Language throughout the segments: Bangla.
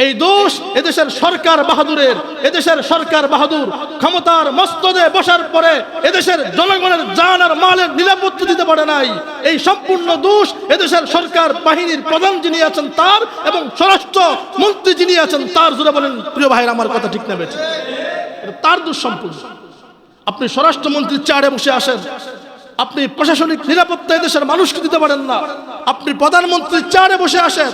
এই দোষ এদেশের সরকার বাহাদুরের। এদেশের সরকার বাহাদুর ক্ষমতার মস্তদে বসার পরে এদেশের জনগণের জান আর মালের নিরাপত্তা দিতে পারে নাই। এই সম্পূর্ণ দোষ এদেশের সরকার বাহিনীর প্রধান যিনি আছেন তার, এবং স্বরাষ্ট্র মন্ত্রী যিনি আছেন তার। জোরে বলেন প্রিয় ভাইরা, আমার কথা ঠিক না বেঠিক? তার দোষ সম্পূর্ণ। আপনি স্বরাষ্ট্রমন্ত্রীর চেয়ারে বসে আসেন, আপনি প্রশাসনিক নিরাপত্তা এদেশের মানুষকে দিতে পারেন না। আপনি প্রধানমন্ত্রীর চেয়ারে বসে আসেন,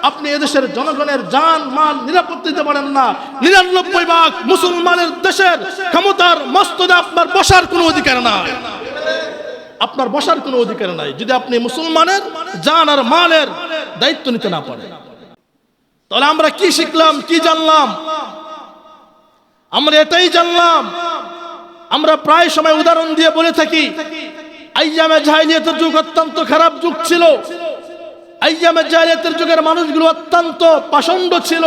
আপনি এদেশের জনগণের জান মাল নিরাপত্তা দিতে পারেন না। ৯৯% মুসলমানের দেশের ক্ষমতার মস্তদে আপনার বসার কোনো অধিকার নাই। আপনার বসার কোনো অধিকার নাই যদি আপনি মুসলমানের জান আর মালের দায়িত্ব নিতে না পারেন। তাহলে আমরা কি শিখলাম, কি জানলাম? আমরা এটাই জানলাম, আমরা প্রায় সময় উদাহরণ দিয়ে বলে থাকি আইয়ামে জাহেলিয়াতের যুগ অত্যন্ত খারাপ যুগ ছিল। আইয়ামে জাহেলিয়াতের যুগের মানুষগুলো অত্যন্ত পাষণ্ড ছিল।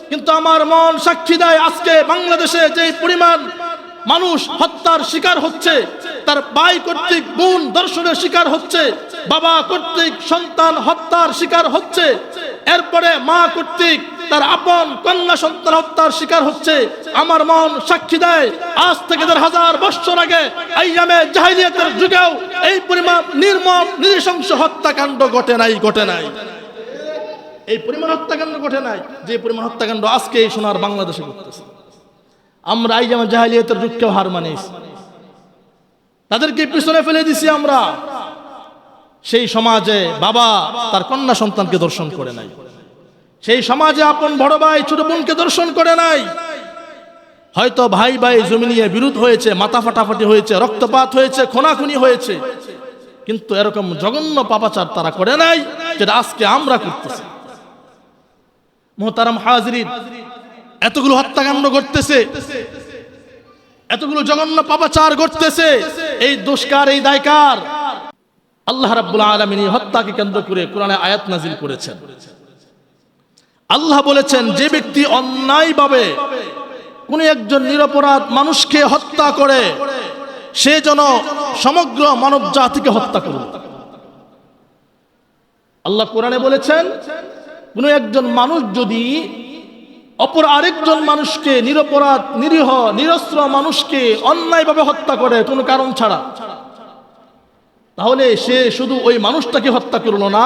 কিন্তু আমার মন সাক্ষী দেয়, আজকে বাংলাদেশে যে পরিমাণ মানুষ হত্যার শিকার হচ্ছে, তার ভাই কর্তৃক বোন ধর্ষণের শিকার হচ্ছে, বাবা কর্তৃক সন্তান হত্যার শিকার হচ্ছে, এরপরে মা কর্তৃক তার আপন কন্যা সন্তান হত্যার শিকার হচ্ছে। আমার মন সাক্ষী দেয়, আজ থেকে ১,০০০ বছর আগে আইয়ামে জাহেলিয়াতের যুগেও এই পরিমাণ নির্মম নৃশংস হত্যাকাণ্ড ঘটে নাই। এই পরিমাণ হত্যাকাণ্ড ঘটে নাই যে পরিমাণ হত্যাকাণ্ড আজকে এই সোনার বাংলাদেশে ঘটতেছে। আমরা আইয়ামে জাহেলিয়াতের যুগকেও হার মানিয়েছি, তাদেরকে পিছনে ফেলে দিছি আমরা। সেই সমাজে বাবা তার কন্যা সন্তানকে ধর্ষণ করে নাই, সেই সমাজে আপন বড় ভাই ছোট বোনকে ধর্ষণ করে নাই। হয়তো ভাই ভাই জমি নিয়ে বিরোধ হয়েছে, মাথা ফাটাফাটি হয়েছে, রক্তপাত হয়েছে, খুনাখুনি হয়েছে, কিন্তু এরকম জঘন্য পাপাচার তারা করে নাই যেটা আজকে আমরা করতেছি। মুহতারাম হাজিরিন, এতগুলো হত্যাকাণ্ড ঘটতেছে, এতগুলো জঘন্য পাপাচার ঘটতেছে, এই দোষকার, এই দায়কার? আল্লাহ রাব্বুল আলামিন এই হত্যাকে কেন্দ্র করে কোরআনে আয়াত নাজিল করেছেন। আল্লাহ বলেছেন, যে ব্যক্তি অন্যায়ভাবে কোন একজন নিরপরাধ মানুষকে হত্যা করে সে যেন সমগ্র মানব জাতিকে হত্যা করবে। আল্লাহ কোরআনে বলেছেন, কোন একজন মানুষ যদি অপর আরেকজন মানুষকে, নিরপরাধ নিরীহ নিরস্ত্র মানুষকে অন্যায়ভাবে হত্যা করে কোনো কারণ ছাড়া, তাহলে সে শুধু ওই মানুষটাকে হত্যা করলো না,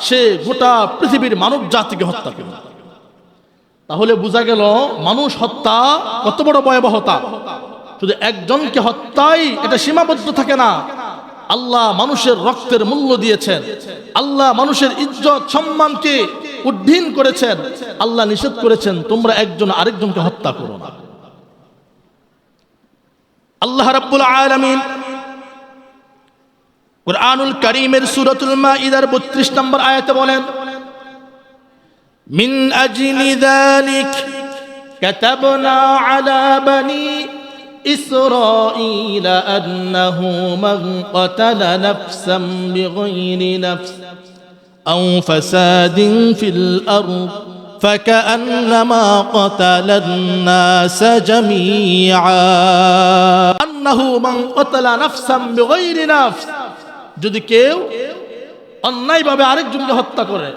সে গোটা পৃথিবীর মানব জাতিকে হত্যা করল। তাহলে বোঝা গেল মানুষ হত্যা কত বড় ভয়াবহতা। শুধু একজনকে হত্যাই এটা সীমাবদ্ধ থাকে না। আল্লাহ মানুষের রক্তের মূল্য দিয়েছেন, আল্লাহ মানুষের ইজ্জত সম্মানকে উদ্দিন করেছেন। আল্লাহ নিষেধ করেছেন তোমরা একজন আরেকজনকে হত্যা করো না। আল্লাহ রাব্বুল আলামিন কুরআনুল কারীমের সূরাতুল মাঈদার ৩২ নম্বর আয়াতে বলেন, মিন আজলি যালিক কাতাবনা আলা বানি ইসরাঈল আন্নাহু মান ক্বাতালা নাফসান বিগাইরি নাফস আও ফাসাদিন ফিল আরদ فكأنما قتل الناس جميعا أنه من قتل نفسا بغير نفس। যদি কেউ অন্যায়ভাবে আরেকজনকে হত্যা করে,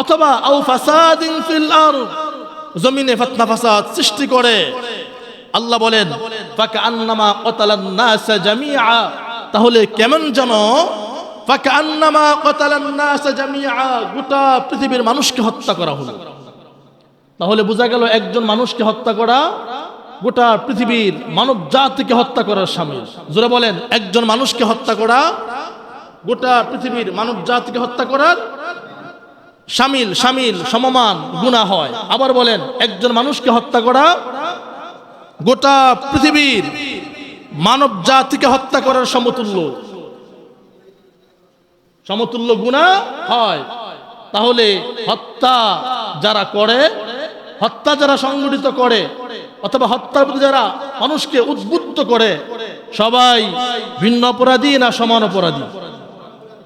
অথবা আও ফাসাদিন ফিল আরদ, জমিনে ফিতনা ফাসাদ সৃষ্টি করে, আল্লাহ বলেন ফাকান্নামা ক্বাতালান নাস জামিআ, তাহলে কেমন যেন ফাকান্নামা ক্বাতালান নাস জামিআ, গোটা পৃথিবীর মানুষকে হত্যা করা হলো। তাহলে বোঝা গেল একজন মানুষকে হত্যা করা গোটা পৃথিবীর মানব জাতিকে হত্যা করার শামিল। জোরে বলেন, একজন মানুষকে হত্যা করা গোটা পৃথিবীর মানব জাতিকে হত্যা করার শামিল, সমমান গুনাহ হয়। আবার বলেন, একজন মানুষকে হত্যা করা গোটা পৃথিবীর মানব জাতিকে হত্যা করার সমতুল্য গুনাহ হয়। তাহলে হত্যা যারা করে, হত্যা যারা সংগঠিত করে, অথবা হত্যার প্রতি যারা মানুষকে উদ্বুদ্ধ করে, সবাই ভিন্ন অপরাধী না সমান অপরাধী?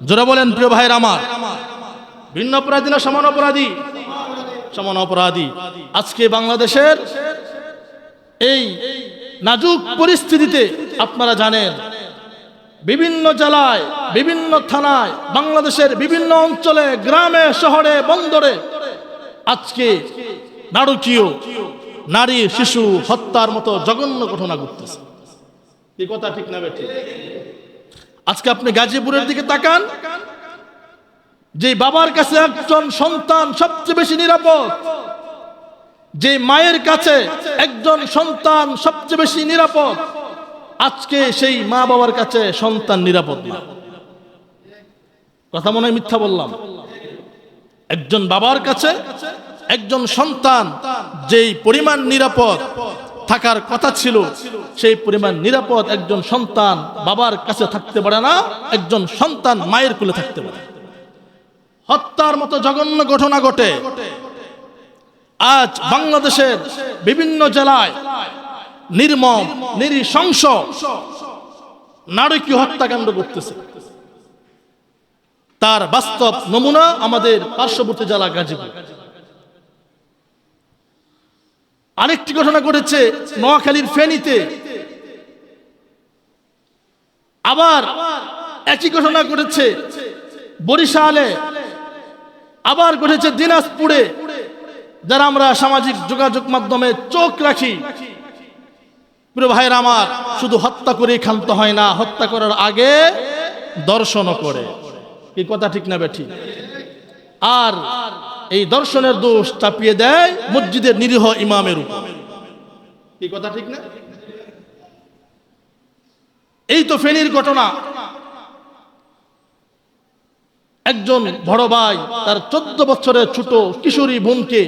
জোরে বলেন প্রিয় ভাইরা আমার, ভিন্ন অপরাধী না সমান অপরাধী? সমান অপরাধী। আজকে বাংলাদেশের এই নাজুক পরিস্থিতিতে আপনারা জানেন, বিভিন্ন জেলায়, বিভিন্ন থানায়, বাংলাদেশের বিভিন্ন অঞ্চলে, গ্রামে, শহরে, বন্দরে আজকে নারকীয় নারী শিশু হত্যার মতো জঘন্য ঘটনা ঘটতেছে। এই কথা ঠিক না বেঠিক? আজকে আপনি গাজীপুরের দিকে তাকান, যে বাবার কাছে একজন সন্তান সবচেয়ে বেশি নিরাপদ, যে মায়ের কাছে একজন সন্তান সবচেয়ে বেশি নিরাপদ, আজকে সেই মা বাবার কাছে সন্তান নিরাপদ না। কথা মনে হয় মিথ্যা বললাম? একজন বাবার কাছে একজন সন্তান যেই পরিমাণ নিরাপদ থাকার কথা ছিল, সেই পরিমাণ নিরাপদ একজন সন্তান বাবার কাছে থাকতে পারে না, একজন সন্তান মায়ের কোলে থাকতে পারে। হত্যার মতো জঘন্য ঘটনা ঘটে। আজ বাংলাদেশের বিভিন্ন জেলায় নির্মম নৃশংস নারকীয় হত্যাকাণ্ড ঘটতেছে। তার বাস্তব নমুনা আমাদের পার্শ্ববর্তী জেলা গাজীপুর। আরেকটি ঘটনা ঘটেছে নোয়াখালীর ফেনীতে। আবার একই ঘটনা ঘটেছে বরিশালে, আবার ঘটেছে দিনাজপুরে। যারা আমরা সামাজিক যোগাযোগ মাধ্যমে চোখ রাখি, প্রিয় ভাইরা আমার, শুধু হত্যা করে ক্ষান্ত হয় না, হত্যা করার আগে দর্শনও করে। এই কথা ঠিক না বেঠিক? আর এই দর্শনের দোষ চাপিয়ে দেয় মসজিদের নিরীহ ইমামের উপর। এই কথা ঠিক না? এই তো ফেনীর ঘটনা। একজন বড় ভাই তার 14 বছরের ছোট কিশোরী বোনকে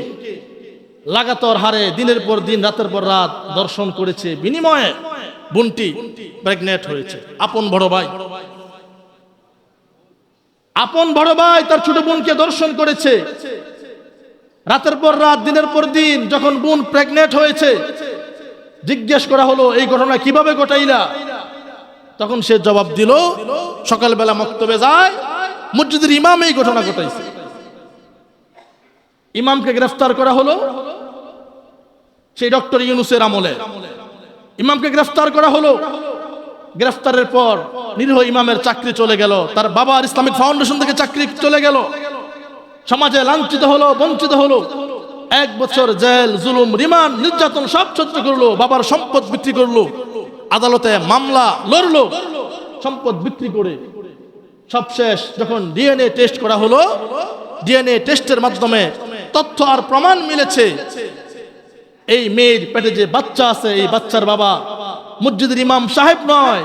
লাগাতার হারে দিনের পর দিন রাতের পর রাত দর্শন করেছে, বিনিময়ে বোনটি প্রেগনেন্ট হয়েছে। আপন বড় ভাই তার ছোট বোনকে দর্শন করেছে রাতের পর রাত, দিনের পর দিন। যখন বোন প্রেগনেন্ট হয়েছে, জিজ্ঞেস করা হলো এই ঘটনা কিভাবে ঘটাইলা? তখন সে জবাব দিল, সকালবেলা মক্তবে যায়, মসজিদের ইমাম এই ঘটনা ঘটাইছে। ইমামকে গ্রেফতার করা হলো সেই ডক্টর ইউনূসের আমলে। ইমামকে গ্রেফতার করা হলো। গ্রেফতারের পর নিরীহ ইমামের চাকরি চলে গেল, তার বাবার ইসলামিক ফাউন্ডেশন থেকে চাকরি চলে গেল, সমাজে লাঞ্ছিত হলো, বঞ্চিত হলো। 1 বছর জেল, জুলুম, রিমান্ড, নির্যাতন সব সহ্য করলো, বাবার সম্পদ বিক্রি করলো, আদালতে মামলা লড়লো, সম্পদ বিক্রি করে সব শেষ। যখন ডিএনএ টেস্ট করা হলো, ডিএনএ টেস্টের মাধ্যমে তথ্য আর প্রমাণ মিলেছে এই মেয়ের পেটে যে বাচ্চা আছে, এই বাচ্চার বাবা মসজিদের ইমাম সাহেব নয়,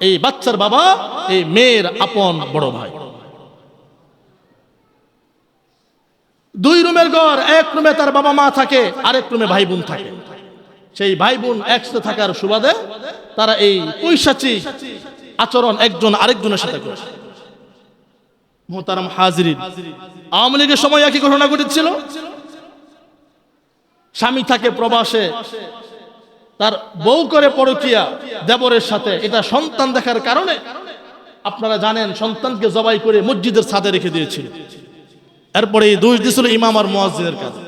এই বাচ্চার বাবা এই মেয়ের আপন বড় ভাই। 2 রুমের ঘর, 1 রুমে তার বাবা মা থাকে, আরেক রুমে ভাই বোন থাকে। সেই ভাই বোন একসাথে থাকার সুবাদে তারা এই পৈশাচিক আচরণ একজন আরেকজনের সাথে করে। মোহতারাম হাজিরিন, আওয়ামী লীগের সময় একই ঘটনা ঘটেছিল। স্বামী থাকে প্রবাসে, তার বউ করে পরকিয়া দেবরের সাথে। এটা সন্তান দেখার কারণে আপনারা জানেন সন্তানকে জবাই করে মসজিদের ছাদে রেখে দিয়েছিল। এরপরে এই দোষ দিয়েছিল ইমাম আর মুয়াজ্জিনের কাছে।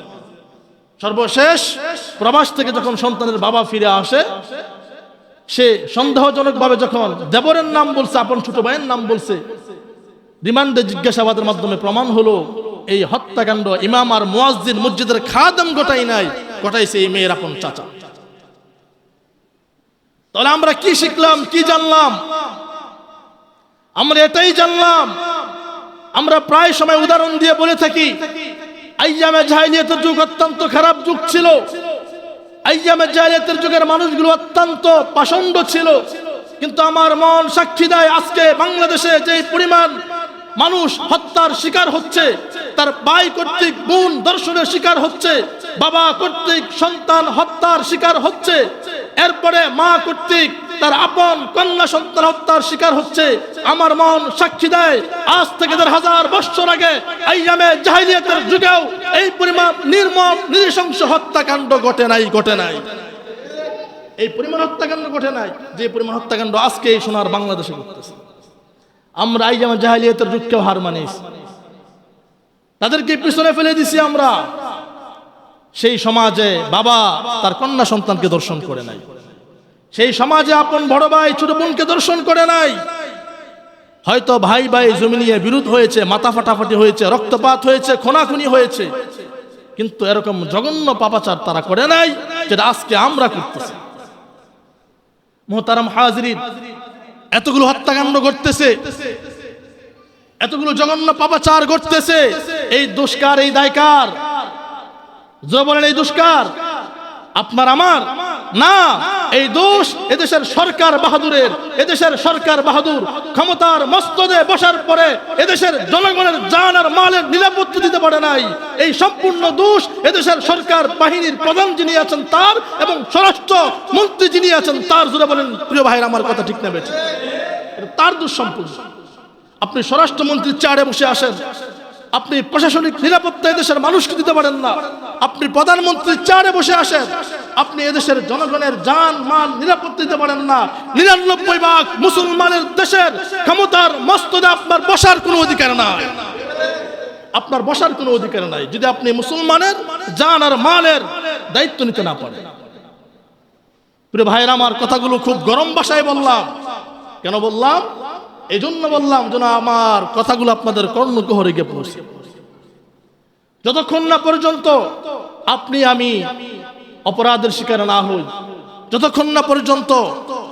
সর্বশেষ প্রবাস থেকে যখন সন্তানের বাবা ফিরে আসে, সে সন্দেহজনকভাবে যখন দেবরের নাম বলছে, আপন ছোট ভাইয়ের নাম বলছে, রিমান্ডে জিজ্ঞাসাবাদের মাধ্যমে প্রমাণ হলো এই হত্যাকাণ্ড ইমাম আর মুয়াজ্জিন মসজিদের খাদেম ঘটাই নাই, ঘটাইছে এই মেয়ের আপন চাচা। তাহলে আমরা কি শিখলাম, কি জানলাম? আমরা এটাই জানলাম, আমরা প্রায় সময় উদাহরণ দিয়ে বলে থাকি আইয়ামে জাহেলিয়াতের যুগ অত্যন্ত খারাপ যুগ ছিল। আইয়ামে জাহেলিয়াতের যুগের মানুষগুলো অত্যন্ত পাষণ্ড ছিল। কিন্তু আমার মন সাক্ষী দেয়, আজকে বাংলাদেশে যে পরিমাণ মানুষ হত্যার শিকার হচ্ছে, তার ভাই কর্তৃক বোন ধর্ষণের শিকার হচ্ছে, বাবা কর্তৃক সন্তান হত্যার শিকার হচ্ছে, এরপরে মা কর্তৃক তার আপন কন্যা সন্তান হত্যার শিকার হচ্ছে। আমার মন সাক্ষী দেয়, আজ থেকে 1000 বছর আগে আইয়ামে জাহেলিয়াতের যুগেও এই পরিমাণ নির্মম নৃশংস হত্যাকাণ্ড ঘটে নাই। এই পরিমাণ হত্যাকাণ্ড ঘটে নাই যে পরিমাণ হত্যাকাণ্ড আজকে এই সোনার বাংলাদেশে ঘটতেছে। আমরা আইয়ামে জাহেলিয়াতের যুগকেও হার মানিয়েছি, তাদেরকে পিছনে ফেলে দিছি আমরা। সেই সমাজে বাবা তার কন্যা সন্তানকে দর্শন করে নাই, সেই সমাজে আপন বড় ভাই ছোট বোনকে দর্শন করে নাই। হয়তো ভাই ভাই জমি নিয়ে বিরোধ হয়েছে, মাথা ফাটাফাটি হয়েছে, রক্তপাত হয়েছে, খুনাখুনি হয়েছে, কিন্তু এরকম জঘন্য পাপাচার তারা করে নাই যেটা আজকে আমরা করতেছি। মুহতারাম হাজিরিন, এতগুলো হত্যাকাণ্ড ঘটতেছে, এতগুলো জঘন্য পাপাচার ঘটতেছে, এই দুষ্কার, এই দায়কার? জোরে বলেন, এই দুষ্কার আপনার আমার না, এই দোষ এদেশের সরকার বাহাদুরের। এদেশের সরকার বাহাদুর ক্ষমতার মস্তদে বসার পরে এদেশের জনগণের জান আর মালের নিরাপত্তা দিতে পারে নাই। এই সম্পূর্ণ দোষ এদেশের সরকার বাহিনীর প্রধান যিনি আছেন তার, এবং স্বরাষ্ট্র মন্ত্রী যিনি আছেন তার। জোরে বলেন প্রিয় ভাইরা, আমার কথা ঠিক না বেঠিক? তার দোষ সম্পূর্ণ। আপনি স্বরাষ্ট্রমন্ত্রীর চেয়ারে বসে আসেন, আপনি প্রশাসনিক নিরাপত্তা এদেশের মানুষকে দিতে পারেন না। আপনি প্রধানমন্ত্রীর চেয়ারে বসে আসেন, আপনি এদেশের জনগণের জান মাল নিরাপত্তা দিতে পারেন না। 99% মুসলমানের দেশের ক্ষমতার মস্তদে আপনার বসার কোনো অধিকার নাই। আপনার বসার কোনো অধিকার নাই যদি আপনি মুসলমানের জান আর মালের দায়িত্ব নিতে না পারেন। প্রিয় ভাইরা, আমার কথাগুলো খুব গরম ভাষায় বললাম। কেন বললাম? এই জন্য বললাম যেন আমার কথাগুলো আপনাদের কর্ণকুহরে গিয়ে পৌঁছে। যতক্ষণ না পর্যন্ত আপনি আমি অপরাধের শিকার না হই, যতক্ষণ না পর্যন্ত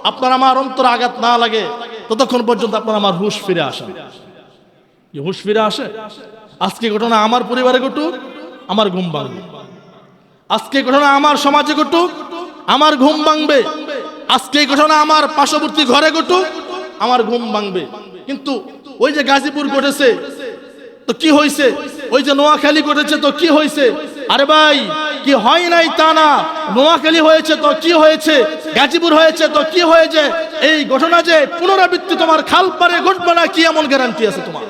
আপনার আমার অন্তরে আঘাত না লাগে, ততক্ষণ পর্যন্ত আপনার আমার হুঁশ ফিরে আসে। হুঁশ ফিরে আসে। আজকে ঘটনা আমার পরিবারে ঘটুক, আমার ঘুম ভাঙবে। আজকে ঘটনা আমার সমাজে ঘটুক, আমার ঘুম ভাঙবে। আজকে ঘটনা আমার পার্শ্ববর্তী ঘরে ঘটুক, আমার ঘুম ভাঙবে। কিন্তু ওই যে গাজীপুর ঘটেছে তো কি হয়েছে, ওই যে নোয়াখালী ঘটেছে তো কি হয়েছে? আরে ভাই, কি হয় নাই তা না, নোয়াখালী হয়েছে তো কি হয়েছে, গাজীপুর হয়েছে তো কি হয়েছে? এই ঘটনা যে পুনরাবৃত্তি তোমার খাল পারে ঘটবে না, কি এমন গ্যারান্টি আছে তোমার?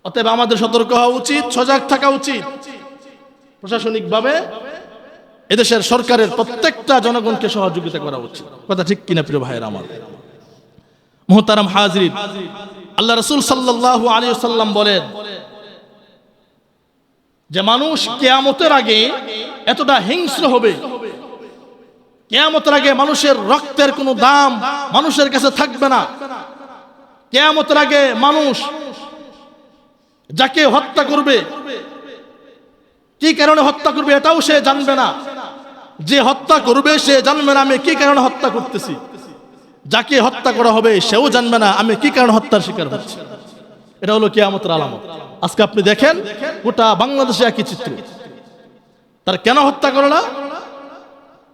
অতএব আমাদের সতর্ক হওয়া উচিত, সজাগ থাকা উচিত। প্রশাসনিকভাবে এদেশের সরকারের প্রত্যেকটা জনগণকে সহযোগিতা করা উচিত। কথা ঠিক কিনা প্রিয় ভাইয়ের আমার? মুহতারাম হাজিরিন, আল্লাহ রাসূল সাল্লাল্লাহু আলাইহি ওয়াসাল্লাম বলেন যে মানুষ কিয়ামতের আগে এতটা হিংস্র হবে, কিয়ামতের আগে মানুষের রক্তের কোনো দাম মানুষের কাছে থাকবে না। কিয়ামতের আগে মানুষ যাকে হত্যা করবে, কি কারণে হত্যা করবে এটাও সে জানবে না। যে হত্যা করবে সে জানবে না আমি কি কারণে হত্যা করতেছি। যাকে হত্যা করা হবে সেও জানবে না আমি কি কারণে হত্যার শিকার হচ্ছি। এটা হলো কিয়ামতের আলামত। আজকে আপনি দেখেন গোটা বাংলাদেশে একই চিত্র। তার কেন হত্যা করলো?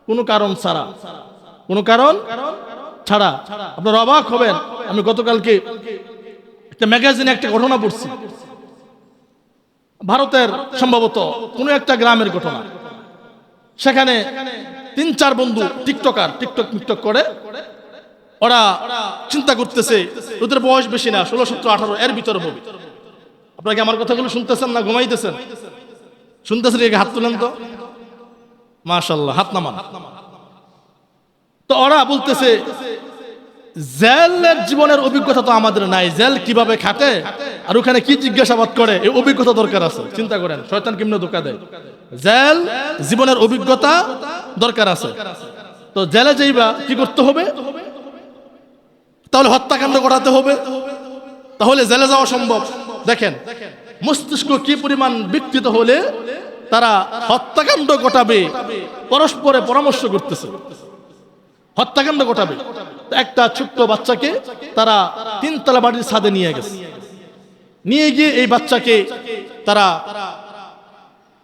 কোনো কারণ ছাড়া, কোনো কারণ ছাড়া। আপনারা অবাক হবেন, আমি গতকালকে একটা ম্যাগাজিনে একটা ঘটনা পড়ছি, ভারতের সম্ভবত কোনো একটা গ্রামের ঘটনা। সেখানে 3-4 বন্ধু টিকটক করে, ওরা চিন্তা করতেছে ওদের বয়স বেশি না, 16, 17, 18 এর ভিতরে হবে। আপনারা কি আমার কথাগুলো শুনতেছেন না ঘুমাইতেছেন? শুনতেছেন? হাত তুলেন তো, মাশাআল্লাহ, হাত নামান। তো ওরা বলতেছে জেলের জীবনের অভিজ্ঞতা তো আমাদের নাই, জেল কিভাবে খাটে আর ওখানে কি জিজ্ঞাসাবাদ করে এই অভিজ্ঞতা দরকার আছে। চিন্তা করেন শয়তান কেমনে ধোঁকা দেয়। জেল জীবনের অভিজ্ঞতা দরকার আছে। তো জেলে যাইবা কি করতে হবে? তাহলে হত্যাকাণ্ড ঘটাতে হবে, তাহলে জেলে যাওয়া সম্ভব। দেখেন মস্তিষ্ক কি পরিমাণ বিকৃত হলে তারা হত্যাকাণ্ড ঘটাবে, পরস্পরে পরামর্শ করতেছে, হত্যাকাণ্ড ঘটাবে। একটা ছোট্ট বাচ্চাকে তারা 3 তলা বাড়ির ছাদে নিয়ে গেছে। নিয়ে গিয়ে এই বাচ্চাকে তারা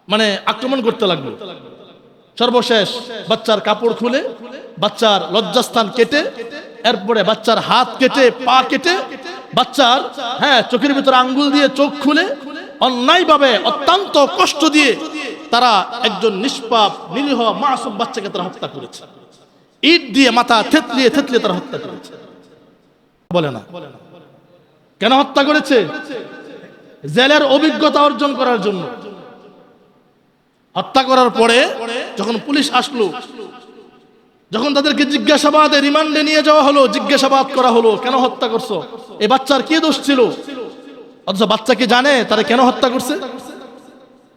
মানে আক্রমণ করতে লাগলো। সর্বশেষ বাচ্চার কাপড় খুলে, বাচ্চার লজ্জাস্থান কেটে, এরপরে বাচ্চার হাত কেটে, পা কেটে, বাচ্চার চোখের ভিতরে আঙ্গুল দিয়ে চোখ খুলে অন্যায়ভাবে অত্যন্ত কষ্ট দিয়ে তারা একজন নিষ্পাপ নিরীহ মাসুম বাচ্চাকে তারা হত্যা করেছে। ইট দিয়ে মাথা থেতলিয়ে তারা হত্যা করেছে। বলে না কেন হত্যা করেছে? জেলের অভিজ্ঞতা অর্জন করার জন্য। হত্যা করার পরে যখন পুলিশ আসলো, যখন তাদেরকে জিজ্ঞাসাবাদে রিমান্ডে নিয়ে যাওয়া হলো, জিজ্ঞাসাবাদ করা হলো কেন হত্যা করছো, এই বাচ্চার কি দোষ ছিল? অথচ বাচ্চা কি জানে তারা কেন হত্যা করছে?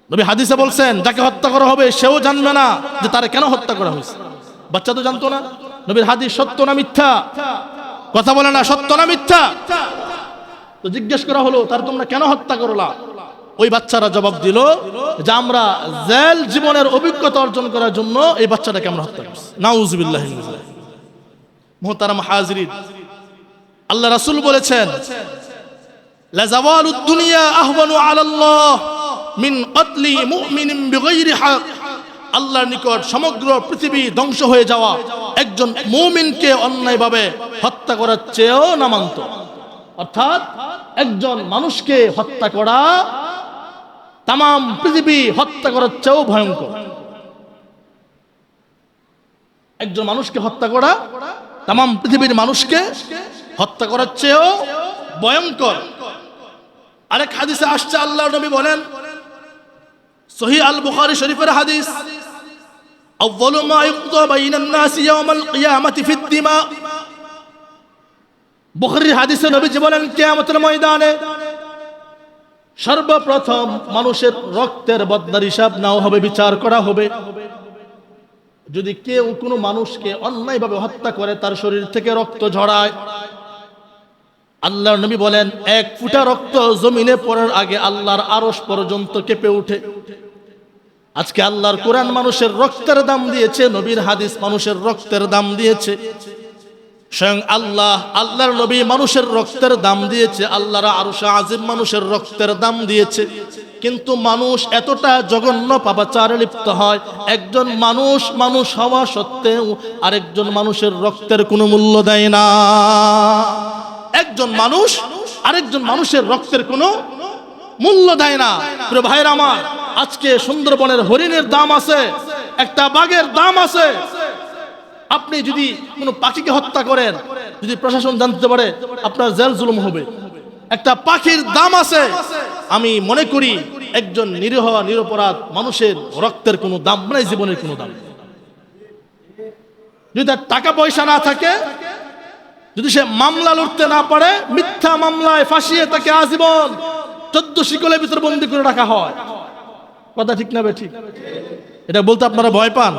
নবী হাদিসে বলছেন যাকে হত্যা করা হবে সেও জানবে না যে তারা কেন হত্যা করা হয়েছে। বাচ্চা তো জানতো না। নবীর হাদিস সত্য না মিথ্যা? কথা বলে না, সত্য না মিথ্যা? তো জিজ্ঞেস করা হলো তার তোমরা কেন হত্যা করলা? ওই বাচ্চারা জবাব দিল যে আমরা জেল জীবনের অভিজ্ঞতা অর্জন করার জন্য এই বাচ্চাটাকে আমরা হত্যা করছি। নাউজুবিল্লাহ। মুহতারাম হাজিরিন, আল্লাহ রাসূল বলেছেন লা যাওয়ালুদ দুনিয়া আহওয়ানু আলাল্লাহ মিন কতলি মুমিনিন বিগাইরি হক। আল্লাহর নিকট সমগ্র পৃথিবী ধ্বংস হয়ে যাওয়া একজন মুমিনকে অন্যায়ভাবে হত্যা করার চেয়েও নামান্ত। অর্থাৎ একজন মানুষকে হত্যা করা তাম পৃথিবী হত্যা করার চেয়েও ভয়ঙ্কর। একজন মানুষকে হত্যা করা তাম পৃথিবীর মানুষকে হত্যা করার চেয়েও ভয়ঙ্কর। আরেক হাদিসে আসছে, আল্লাহর নবী বলেন, সহিহ আল বুখারী শরীফের হাদিস, আউয়ালু মা ইউকদা বাইনান নাসি ইয়াওমাল কিয়ামাতি ফিদ দিমা। বুখারীর হাদিসে নবীজি বলেন, কিয়ামতের ময়দানে সর্বপ্রথম মানুষের রক্তের বদলার হিসাব নেওয়া হবে, বিচার করা হবে। যদি কেউ কোনো মানুষকে অন্যায়ভাবে হত্যা করে, তার শরীর থেকে রক্ত ঝরায়, আল্লাহর নবী বলেন এক ফোঁটা রক্ত জমিনে পড়ার আগে আল্লাহর আরশ পর্যন্ত কেঁপে ওঠে। আজকে আল্লাহর কোরআন মানুষের রক্তের দাম দিয়েছে, নবীর হাদিস মানুষের রক্তের দাম দিয়েছে, স্বয়ং আল্লাহর নবী মানুষের রক্তের দাম দিয়েছে, আল্লাহর আরশ আজিম মানুষের রক্তের দাম দিয়েছে। কিন্তু মানুষ এতটা জঘন্য পাপাচারে লিপ্ত হয়, একজন মানুষ হওয়া সত্ত্বেও আরেকজন মানুষের রক্তের কোনো মূল্য দেয় না। একজন মানুষ আরেকজন মানুষের রক্তের কোনো মূল্য দেয় না। প্রিয় ভাইরা আমার, আজকে সুন্দরবনের হরিণের দাম আছে, একটা বাঘের দাম আছে। আপনি যদি কোনো পাখিকে হত্যা করেন, যদি প্রশাসন জানতে পারে, আপনার জেল জুলুম হবে। একটা পাখির দাম আছে। আমি মনে করি একজন নিরীহ নিরপরাধ মানুষের রক্তের কোনো দাম নাই, জীবনের কোনো দাম। যদি তার টাকা পয়সা না থাকে, যদি সে মামলা লড়তে না পারে, মিথ্যা মামলায় ফাঁসিয়ে তাকে আজীবন 14 শিকলের ভিতর বন্দী করে রাখা হয়। কথা ঠিক না ঠিক? এটা বলতে আপনারা ভয় পান?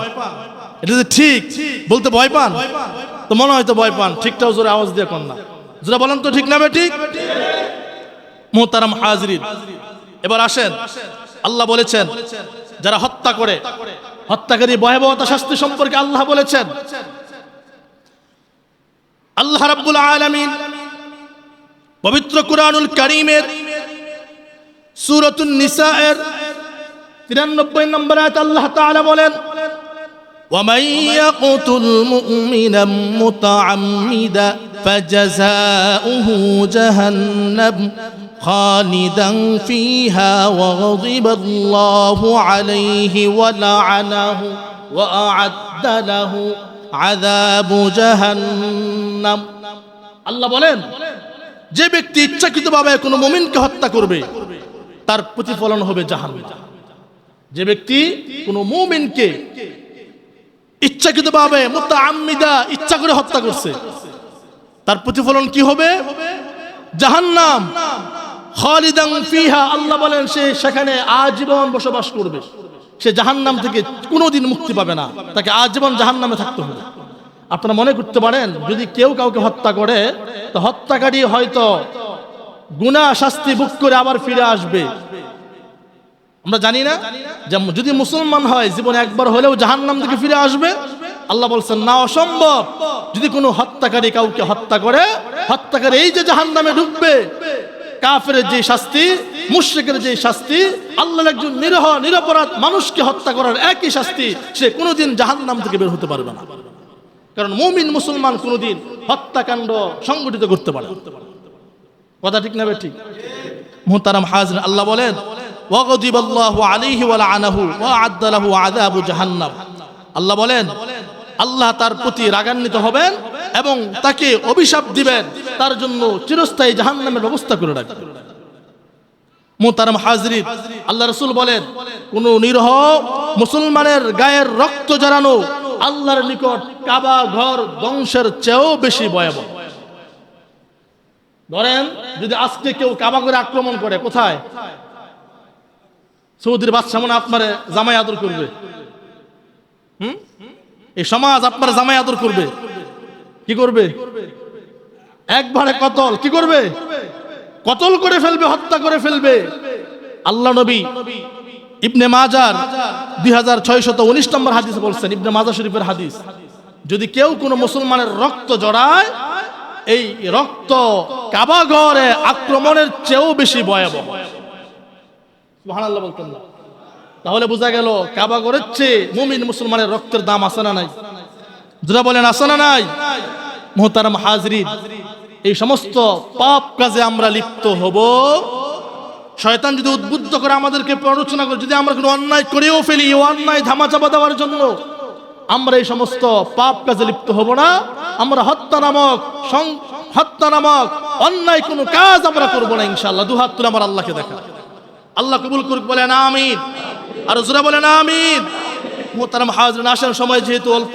এটা যে ঠিক বলতে ভয় পান তো মনে হয় তো ভয় পান। ঠিকটাও জোরে আওয়াজ দিয়ে কন না, জোরে বলেন তো ঠিক না ঠিক? মুহতারাম হাজিরিন, এবার আসেন, আল্লাহ বলেছেন যারা হত্যা করে, হত্যাকারী ভয়াবহতা শাস্তি সম্পর্কে আল্লাহ বলেছেন। আল্লাহ রাব্বুল আলামিন পবিত্র কুরআনুল কারীমের সূরাতুন নিসা এর 93 নম্বর আয়াত আল্লাহ তাআলা বলেন, ومن يقتل مؤمنا متعمدا فجزاؤه جهنم خالدا فيها وغضب الله عليه ولعنه وأعد له عذاب جهنم। আল্লাহ বলেন, যে ব্যক্তি ইচ্ছাকৃতভাবে কোনো মুমিনকে হত্যা করবে তার প্রতিফলন হবে জাহান্নাম। যে ব্যক্তি কোনো মুমিনকে ইচ্ছাকৃতভাবে মুতাআম্মিদা ইচ্ছা করে হত্যা করছে, তার প্রতিফলন কি হবে? জাহান্নাম। খালিদান ফিহা, আল্লাহ বলেন সে সেখানে আজীবন বসবাস করবে, সে জাহান্নাম থেকে কোনোদিন মুক্তি পাবে না, তাকে আজীবন জাহান্নামে থাকতে হবে। আপনারা মনে করতে পারেন যদি কেউ কাউকে হত্যা করে তো হত্যাকারী হয়তো গুনাহ শাস্তি ভোগ করে আবার ফিরে আসবে। আমরা জানি না যে যদি মুসলমান হয় জীবনে একবার হলেও জাহান্নাম থেকে ফিরে আসবে? আল্লাহ বলছেন না, অসম্ভব। যদি কোনো হত্যাকারী কাউকে হত্যা করে, হত্যাকারী এই যে জাহান্নামে ঢুকবে, কাফেরের যে শাস্তি, মুশরিকের যে শাস্তি, আল্লাহর একজন নিরীহ নিরপরাধ মানুষকে হত্যা করার একই শাস্তি, সে কোনোদিন জাহান্নাম থেকে বের হতে পারবে না। কারণ মুমিন মুসলমান কোনোদিন হত্যাকাণ্ড সংগঠিত করতে পারে। কথা ঠিক না ঠিক? মুহতারাম হাজির, আল্লাহ বলেন ওয়াগদিবাল্লাহু আলাইহি ওয়া লাআনাহু ওয়া আ'আদ্দা লাহু আযাবু জাহান্নাম। আল্লাহ বলেন আল্লাহ তার প্রতি রাগান্বিত হবেন এবং তাকে অভিশাপ দিবেন, তার জন্য চিরস্থায়ী জাহান্নামের ব্যবস্থা করে রাখবেন। মুহতারাম হাজিরিন, আল্লাহ রাসূল বলেন কোন নিরীহ মুসলমানের গায়ের রক্ত ঝরানো আল্লাহর নিকট কাবা ঘর ধ্বংসের চেয়েও বেশি ভয়াবহ। ধরেন যদি আজকে কেউ কাবা ঘরে আক্রমণ করে, কোথায়? সৌদির বাদশা মনে আপনার জামাই আদর করবে, এই সমাজ আপনার জামাই আদর করবে, কি করবে? একবারে কতল, কি করবে? কতল করে ফেলবে, হত্যা করে ফেলবে। আল্লাহ নবী ইবনে মাজার 2619 নম্বর হাদিস বলছেন, ইবনে মাজাহ শরীফের হাদিস, যদি কেউ কোনো মুসলমানের রক্ত জড়ায়, এই রক্ত কাবা ঘরে আক্রমণের চেয়েও বেশি ভয়াবহ। সুবহানাল্লাহ বলতেন না? তাহলে বোঝা গেল কাবা ঘরের চেয়ে মুমিন মুসলমানের রক্তের দাম আছে না নাই? যারা বলেন আছে না নাই? মুহতারাম হাজরিন, এই সমস্ত পাপ কাজে আমরা লিপ্ত হব, শয়তান যদি উদ্বুদ্ধ করে আমাদেরকে প্ররোচনা করে, যদি আমরা কোনো অন্যায় করেও ফেলি, অন্যায় ধামাচাপা দেওয়ার জন্য আমরা এই সমস্ত পাপ কাজে লিপ্ত হব না। আমরা হত্যা নামক অন্যায় কোনো কাজ আমরা করব না ইনশাআল্লাহ। দুহাত তুলে আমার আল্লাহকে দেখা, আল্লাহ কবুল করুক, বলেন আমিন। আর জোরে বলেন আমিন। মুহতারাম হাজরিন, আসেন, সময় যেহেতু অল্প।